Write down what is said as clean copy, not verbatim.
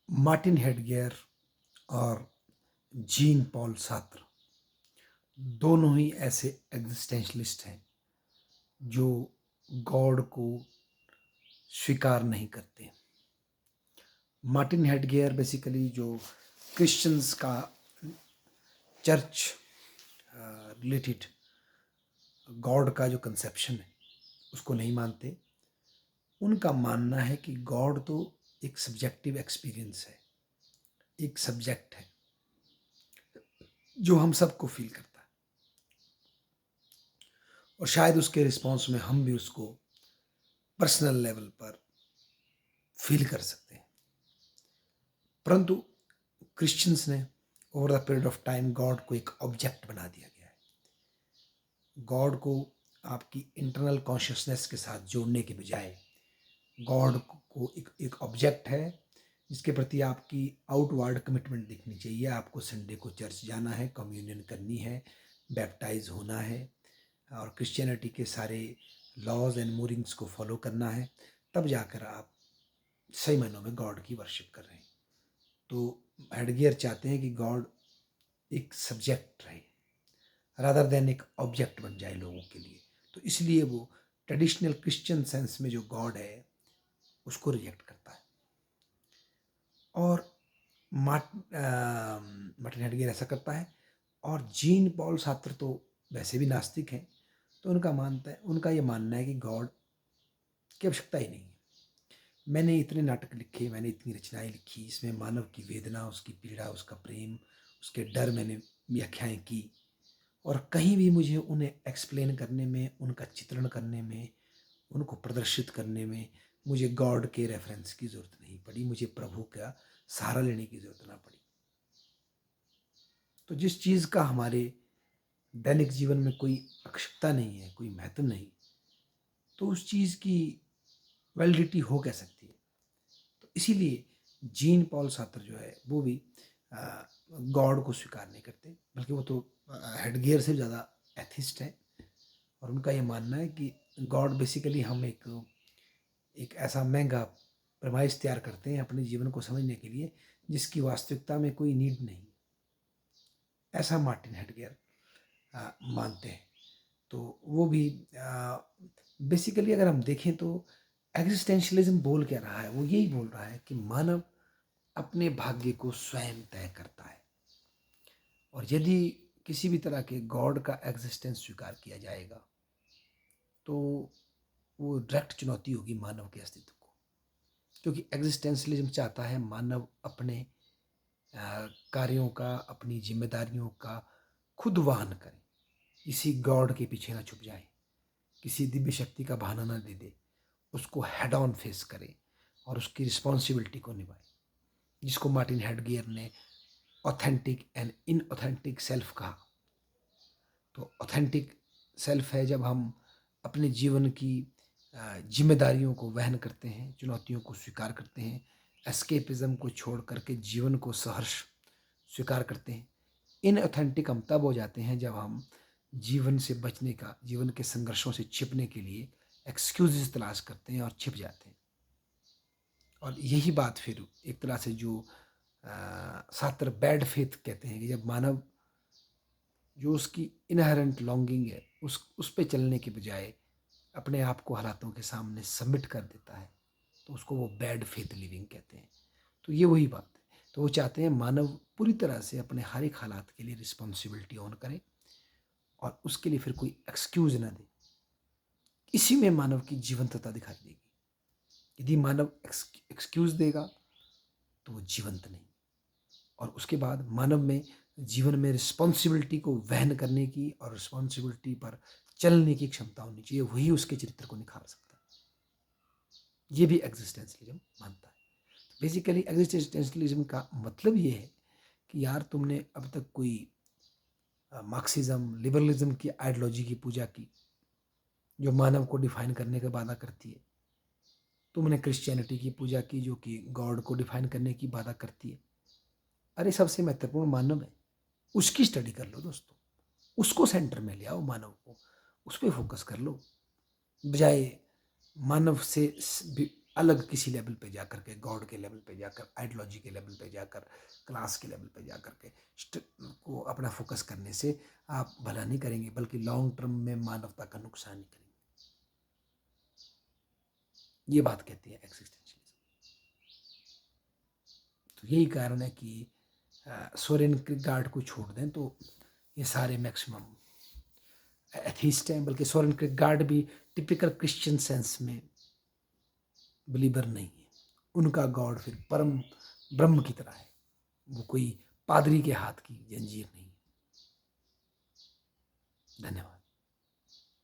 Martin headgear और Jean Paul Sartre दोनों ही ऐसे एग्जिस्टेंशलिस्ट हैं जो गॉड को स्वीकार नहीं करते। मार्टिन हेडगियर बेसिकली जो क्रिश्चियंस का चर्च रिलेटेड गॉड का जो कंसेप्शन है उसको नहीं मानते। उनका मानना है कि गॉड तो एक सब्जेक्टिव एक्सपीरियंस है, एक सब्जेक्ट है जो हम सबको फील करता है और शायद उसके रिस्पॉन्स में हम भी उसको पर्सनल लेवल पर फील कर सकते हैं। परंतु क्रिश्चियंस ने over the period of time God को एक ऑब्जेक्ट बना दिया गया है। गॉड को आपकी इंटरनल कॉन्शियसनेस के साथ जोड़ने के बजाय गॉड को एक ऑब्जेक्ट है जिसके प्रति आपकी आउटवर्ड कमिटमेंट दिखनी चाहिए। आपको संडे को चर्च जाना है, कम्युनियन करनी है, बैप्टाइज होना है और क्रिश्चियनिटी के सारे लॉज एंड मूरिंग्स को फॉलो करना है, तब जाकर आप सही मायनों में गॉड की वर्शिप कर रहे हैं। तो हेडगियर चाहते हैं कि गॉड एक सब्जेक्ट रहे रादर देन एक ऑब्जेक्ट बन जाए लोगों के लिए। तो इसलिए वो ट्रेडिशनल क्रिश्चियन सेंस में जो गॉड है उसको रिजेक्ट करता है। और मार्टिन हेडगियर ऐसा करता है। और जीन पॉल सार्त्र तो वैसे भी नास्तिक हैं, तो उनका ये मानना है कि गॉड की आवश्यकता ही नहीं है। मैंने इतने नाटक लिखे, मैंने इतनी रचनाएं लिखी, इसमें मानव की वेदना, उसकी पीड़ा, उसका प्रेम, उसके डर मैंने व्याख्याएं की और कहीं भी मुझे उन्हें एक्सप्लेन करने में, उनका चित्रण करने में, उनको प्रदर्शित करने में मुझे गॉड के रेफरेंस की ज़रूरत नहीं पड़ी, मुझे प्रभु का सहारा लेने की ज़रूरत ना पड़ी। तो जिस चीज़ का हमारे दैनिक जीवन में कोई आवश्यकता नहीं है, कोई महत्व नहीं, तो उस चीज़ की वैलिडिटी हो कह सकती है। तो इसीलिए जीन पॉल सार्त्र जो है वो भी गॉड को स्वीकार नहीं करते, बल्कि वो तो हेडगियर से ज़्यादा एथिस्ट है। और उनका ये मानना है कि गॉड बेसिकली हम एक ऐसा महंगा प्रमाइस तैयार करते हैं अपने जीवन को समझने के लिए जिसकी वास्तविकता में कोई नीड नहीं, ऐसा मार्टिन हेडगियर मानते हैं। तो वो भी बेसिकली अगर हम देखें तो एग्जिस्टेंशियलिज्म बोल क्या रहा है, वो यही बोल रहा है कि मानव अपने भाग्य को स्वयं तय करता है और यदि किसी भी तरह के गॉड का एग्जिस्टेंस स्वीकार किया जाएगा तो वो डायरेक्ट चुनौती होगी मानव के अस्तित्व को, क्योंकि एग्जिस्टेंशियलिज्म चाहता है मानव अपने कार्यों का, अपनी जिम्मेदारियों का खुद वहन करे, किसी गॉड के पीछे ना छुप जाए, किसी दिव्य शक्ति का बहाना ना दे दे, उसको हेड ऑन फेस करे और उसकी रिस्पॉन्सिबिलिटी को निभाए, जिसको मार्टिन हेडगियर ने ऑथेंटिक एंड इनऑथेंटिक सेल्फ कहा। तो ऑथेंटिक सेल्फ है जब हम अपने जीवन की जिम्मेदारियों को वहन करते हैं, चुनौतियों को स्वीकार करते हैं, एस्केपिज्म को छोड़ करके जीवन को सहर्ष स्वीकार करते हैं। इनऑथेंटिक हम तब हो जाते हैं जब हम जीवन से बचने का, जीवन के संघर्षों से छिपने के लिए एक्सक्यूजेस तलाश करते हैं और छिप जाते हैं। और यही बात फिर एक तरह से जो सात्र बैड फेथ कहते हैं कि जब मानव जो उसकी इनहेरेंट लॉन्गिंग है उस पे चलने के बजाय अपने आप को हालातों के सामने सबमिट कर देता है, तो उसको वो बैड फेथ लिविंग कहते हैं। तो ये वही बात है। तो वो चाहते हैं मानव पूरी तरह से अपने हर एक हालात के लिए रिस्पॉन्सिबिलिटी ऑन करे और उसके लिए फिर कोई एक्सक्यूज ना दे। इसी में मानव की जीवंतता दिखाई देगी। यदि मानव एक्सक्यूज देगा तो वो जीवंत नहीं। और उसके बाद मानव में जीवन में रिस्पॉन्सिबिलिटी को वहन करने की और रिस्पॉन्सिबिलिटी पर चलने की क्षमता होनी चाहिए, वही उसके चरित्र को निखार सकता है। ये भी एग्जिस्टेंशलिज्म मानता है। बेसिकली एग्जिस्टेंशलिज्म का मतलब ये है कि यार तुमने अब तक कोई मार्क्सिज्म लिबरलिज्म की आइडियोलॉजी की पूजा की जो मानव को डिफाइन करने का वादा करती है, तुमने क्रिश्चियनिटी की पूजा की जो कि गॉड को डिफाइन करने की वादा करती है। अरे सबसे महत्वपूर्ण मानव है, उसकी स्टडी कर लो दोस्तों, उसको सेंटर में ले आओ, मानव को उस पर फोकस कर लो, बजाय मानव से अलग किसी लेवल पे जाकर के, गॉड के लेवल पे जाकर, आइडियोलॉजी के लेवल पे जाकर, क्लास के लेवल पे जाकर के को अपना फोकस करने से आप भला नहीं करेंगे, बल्कि लॉन्ग टर्म में मानवता का नुकसान ही करेंगे। ये बात कहती है एक्सिस्टेंशियलिज्म। तो यही कारण है कि सोरेन किरकेगार्ड को छोड़ दें तो ये सारे मैक्सिमम एथीस्ट हैं, बल्कि सोरेन किरकेगार्ड भी टिपिकल क्रिश्चियन सेंस में बिलीवर नहीं है। उनका गॉड फिर परम ब्रह्म की तरह है, वो कोई पादरी के हाथ की जंजीर नहीं है। धन्यवाद।